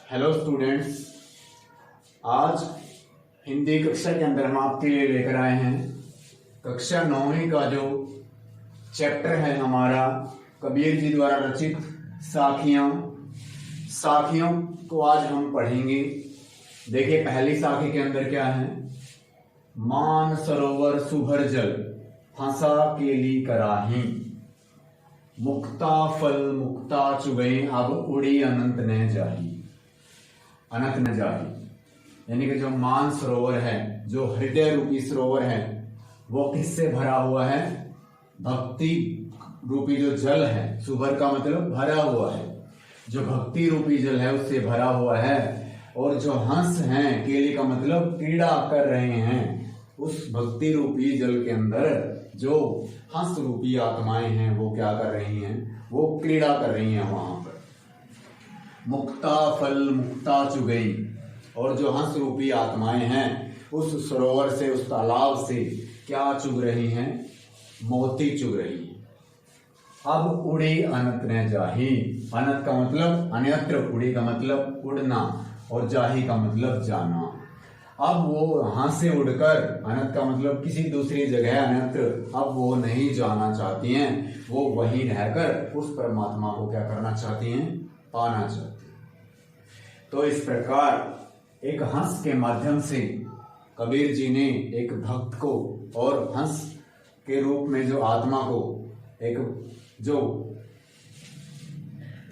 Hello students, आज हिंदी कक्षा के अंदर हम आपके लिए लेकर आए हैं कक्षा 9वीं का जो चैप्टर है हमारा कबीर जी द्वारा रचित साखियां। साखियों को आज हम पढ़ेंगे। देखिए पहली साखी के अंदर क्या है। मान सरोवर सुभर जल फंसा केली कराही, मुक्ता फल मुक्ता चुगई अब उड़ी अनंत न जाही। अनंत न जाही यानी कि जो मान सरोवर है, जो हृदय रूपी सरोवर है, वो किससे भरा हुआ है? भक्ति रूपी जो जल है, सुभर का मतलब भरा हुआ है, जो भक्ति रूपी जल है उससे भरा हुआ है। और जो हंस हैं, केली का मतलब क्रीड़ा कर रहे हैं, उस भक्ति रूपी जल के अंदर जो हंस रूपी आत्माएं हैं वो क्या कर रही हैं? वो क्रीड़ा कर रही हैं वहां पर। मुक्ता फल मुक्ता चुगई, और जो हंस रूपी आत्माएं हैं उस सरोवर से, उस तालाब से क्या चुग रही हैं? मोती चुग रही हैं। अब उड़ी अनंत न जाही। अनंत का मतलब अन्यत्र, उड़ी का मतलब उड़ना, और जाही का मतलब जाना। अब वो वहां से उड़कर, अनंत का मतलब किसी दूसरी जगह, अन्यत्र, अब वो नहीं जाना चाहती हैं, वो वहीं रहकर उस परमात्मा को क्या करना चाहती हैं? पाना चाहती हैं। तो इस प्रकार एक हंस के माध्यम से कबीर जी ने एक भक्त को, और हंस के रूप में जो आत्मा को, एक जो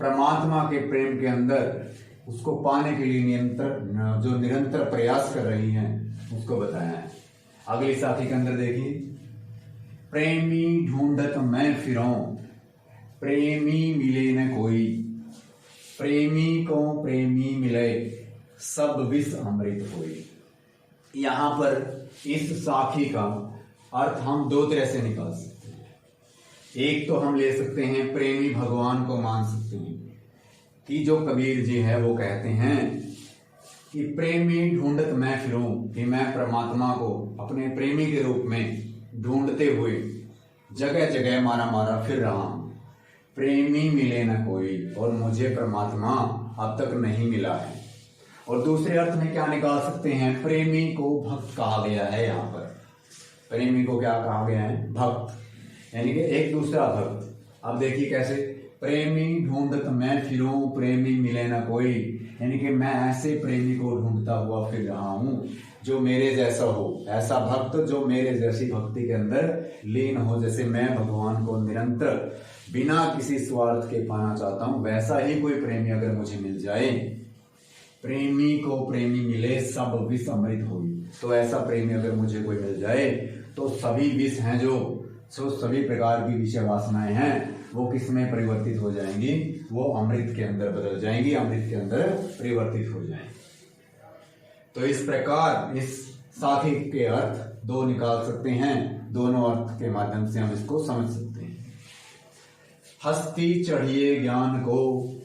परमात्मा के प्रेम के अंदर उसको पाने के लिए निरंतर प्रयास कर रही हैं, उसको बताया है। अगली साथी के अंदर देखिए, प्रेमी ढूंढत मैं फिरूं, प्रेमी मिले न कोई, प्रेमी को प्रेमी मिले, सब विष अमृत होई। यहां पर इस साखी का अर्थ हम दो तरह से निकाल सकते हैं। एक तो हम ले सकते हैं, प्रेमी भगवान को मान सकते हैं कि जो कबीर जी है वो कहते हैं कि प्रेमी ढूंढत मैं फिरूं, कि मैं परमात्मा को अपने प्रेमी के रूप में ढूंढते हुए जगह जगह मारा मारा फिर रहा हूं, प्रेमी मिले न कोई, और मुझे परमात्मा अब तक नहीं मिला है। और दूसरे अर्थ में क्या निकाल सकते हैं? प्रेमी को भक्त कहा गया है। यहाँ पर प्रेमी को क्या कहा गया है? भक्त, यानी कि एक दूसरा भक्त। अब देखिए कैसे, प्रेमी ढूंढत मैं फिरूं, प्रेमी मिले ना कोई, यानी कि मैं ऐसे प्रेमी को ढूंढता हुआ फिर रहा हूं जो मेरे जैसा हो, ऐसा भक्त जो मेरे जैसी भक्ति के अंदर लीन हो। जैसे मैं भगवान को निरंतर बिना किसी स्वार्थ के पाना चाहता हूं, वैसा ही कोई प्रेमी अगर मुझे मिल जाए, प्रेमी को प्रेमी मिले सब विष अमृत होई, तो ऐसा प्रेमी अगर मुझे कोई मिल जाए तो सभी विष हैं, जो सभी प्रकार की विषय वासनाएं हैं, वो किस में परिवर्तित हो जाएंगी? वो अमृत के अंदर बदल जाएंगी, अमृत के अंदर परिवर्तित हो जाएंगी। तो इस प्रकार इस साखी के अर्थ दो निकाल सकते हैं। दोनों अर्थ के माध्यम से हम इसको समझ सकते हैं। हस्ती चढ़िए ज्ञान को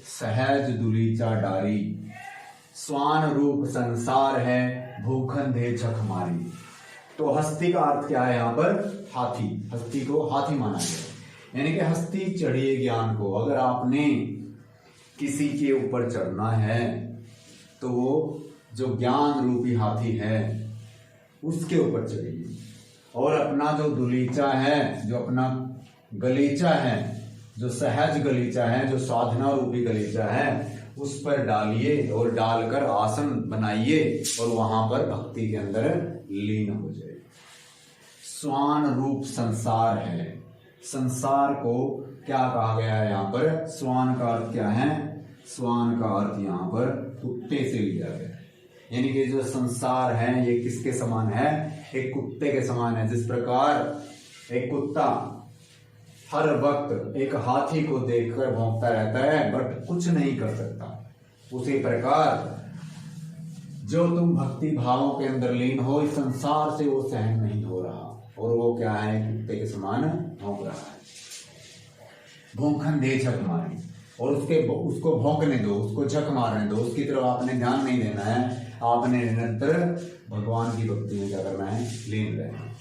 सहज दुलीचा डारी, स्वान रूप संसार है भूखन दे झक मारी। तो हस्ती का अर्थ क्या है यहाँ पर? हाथी। हस्ती को हाथी माना गया, यानी कि हस्ती चढ़िए ज्ञान को। अगर आपने किसी के ऊपर चढ़ना है तो वो जो ज्ञान रूपी हाथी है उसके ऊपर चढ़िए, और अपना जो दुलीचा है, जो अपना गलीचा है, जो सहज गलीचा है, जो साधना रूपी गलीचा है, उस पर डालिए और डालकर आसन बनाइए और वहां पर भक्ति के अंदर लीन हो जाए। स्वान रूप संसार है। संसार को क्या कहा गया है यहाँ पर? स्वान का अर्थ क्या है? स्वान का अर्थ यहाँ पर कुत्ते से लिया गया है, यानी कि जो संसार है ये किसके समान है? एक कुत्ते के समान है। जिस प्रकार एक कुत्ता हर वक्त एक हाथी को देखकर भौंकता रहता है बट कुछ नहीं कर सकता, उसी प्रकार जो तुम भक्ति भावों के अंदर लीन हो, इस संसार से वो सहन नहीं हो रहा, और वो क्या है? कुत्ते के समान भौंक रहा है। भूखन दे झक मारी, और उसको भौंकने दो, उसको झक मारने दो, उसकी तरफ आपने ध्यान नहीं देना है। आपने निरंतर भगवान की भक्ति में क्या करना है? लीन रहना।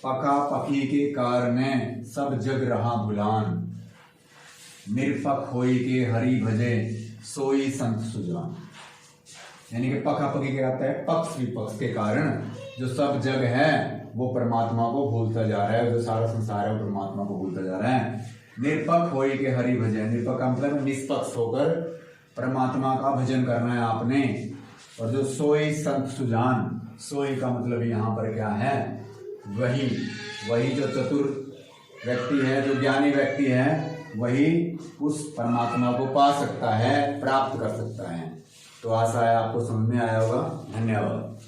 पका पकी के कारण सब जग रहा भुलान, निरपक होई के हरि भजे सोई संत सुजान। यानी कि पखापखी क्या आता है, पक्ष विपक्ष के कारण जो सब जग है वो परमात्मा को भूलता जा रहा है, जो सारा संसार है वो परमात्मा को भूलता जा रहा है। निरपक होई के हरि भजन, निरपक का मतलब निष्पक्ष होकर परमात्मा का भजन करना है आपने। और जो सोई संत सुजान, सोई का मतलब यहाँ पर क्या है, वही जो चतुर व्यक्ति है, जो ज्ञानी व्यक्ति है, वही उस परमात्मा को पा सकता है, प्राप्त कर सकता है। तो आशा है आपको समझ में आया होगा। धन्यवाद।